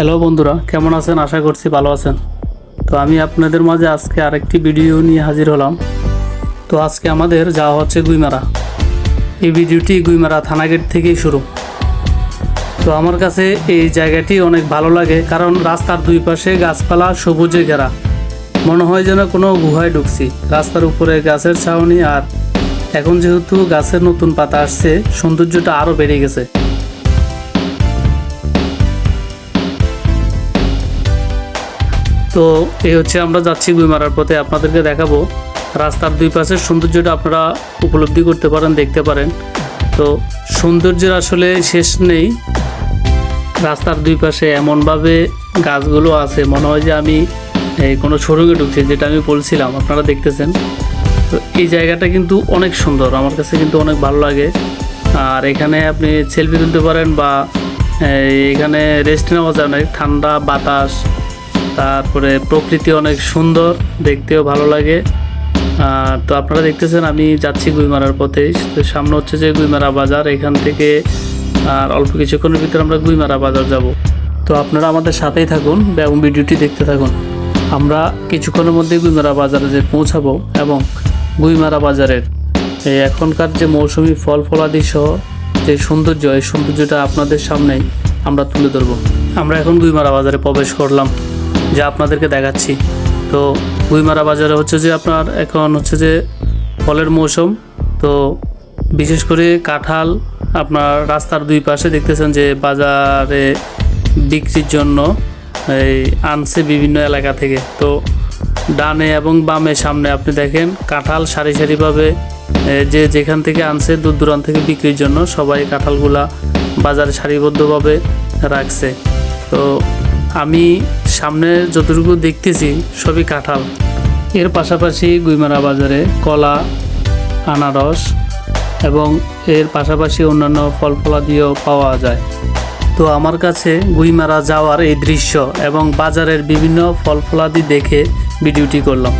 Hello বন্ধুরা, কেমন আছেন? আশা করছি ভালো আছেন। তো আমি আপনাদের মাঝে আজকে আরেকটি ভিডিও নিয়ে হাজির হলাম। তো আজকে আমাদের যাওয়া হচ্ছে গুইমারা। এই ভিডিওটি গুইমারা থানাগেট থেকেই শুরু। তো আমার কাছে এই জায়গাটি অনেক ভালো লাগে, কারণ রাস্তার দুই পাশে গাছপালা সবুজে ঘেরা, মনে হয় যেন কোনো গুহায় ঢুকছি। রাস্তার উপরে গাছের ছাউনি, আর এখন যেহেতু গাছের নতুন পাতা আসছে, সৌন্দর্যটা আরও বেড়ে গেছে। তো এই হচ্ছে আমরা যাচ্ছি গুইমারার পথে, আপনাদেরকে দেখাবো রাস্তার দুই পাশের সৌন্দর্যটা আপনারা উপলব্ধি করতে পারেন, দেখতে পারেন। তো সৌন্দর্যের আসলে শেষ নেই। রাস্তার দুই পাশে এমনভাবে গাছগুলো আছে, মনে হয় যে আমি কোনো শোরুমে ঢুকছি, যেটা আমি বলছিলাম, আপনারা দেখতেছেন। তো এই জায়গাটা কিন্তু অনেক সুন্দর, আমার কাছে কিন্তু অনেক ভালো লাগে। আর এখানে আপনি সেলফি তুলতে পারেন, বা এখানে রেস্ট নেওয়া যায়, অনেক ঠান্ডা বাতাস, তারপরে প্রকৃতি অনেক সুন্দর, দেখতেও ভালো লাগে। তো আপনারা দেখতেছেন আমি যাচ্ছি গুইমারার পথে। তো সামনে হচ্ছে যে গুইমারা বাজার, এখান থেকে আর অল্প কিছুক্ষণের ভিতরে আমরা গুইমারা বাজার যাব। তো আপনারা আমাদের সাথেই থাকুন এবং ভিডিওটি দেখতে থাকুন। আমরা কিছুক্ষণের মধ্যে গুইমারা বাজারে যে পৌঁছাবো, এবং গুইমারা বাজারের এই এখনকার যে মৌসুমি ফল ফলাদি সহ যে সৌন্দর্য, এই সৌন্দর্যটা আপনাদের সামনেই আমরা তুলে ধরবো। আমরা এখন গুইমারা বাজারে প্রবেশ করলাম, যা আপনাদেরকে দেখাচ্ছি। তো গুইমারা বাজারে হচ্ছে যে আপনার এখন হচ্ছে যে ফলের মৌসুম। তো বিশেষ করে কাঁঠাল আপনার রাস্তার দুই পাশে দেখতেছেন যে বাজারে বিক্রির জন্য এই আনছে বিভিন্ন এলাকা থেকে। তো ডানে এবং বামে সামনে আপনি দেখেন কাঁঠাল সারি সারিভাবে যে যেখান থেকে আনছে দূর দূরান্ত থেকে বিক্রির জন্য, সবাই কাঁঠালগুলা বাজারে সারিবদ্ধভাবে রাখছে। তো আমি সামনে যতটুকু দেখতেছি সবই কাঁঠাল। এর পাশাপাশি গুইমারা বাজারে কলা, আনারস এবং এর পাশাপাশি অন্যান্য ফল ফলাদিও পাওয়া যায়। তো আমার কাছে গুইমারা যাওয়ার এই দৃশ্য এবং বাজারের বিভিন্ন ফল ফলাদি দেখে ভিডিওটি করলাম।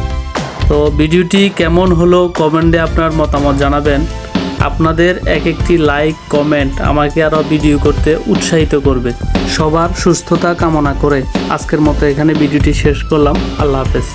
তো ভিডিওটি কেমন হলো কমেন্টে আপনার মতামত জানাবেন। আপনাদের এক একটি লাইক কমেন্ট আমাকে আরও ভিডিও করতে উৎসাহিত করবে। সবার সুস্থতা কামনা করে আজকের মতো এখানে ভিডিওটি শেষ করলাম। আল্লাহ হাফেজ।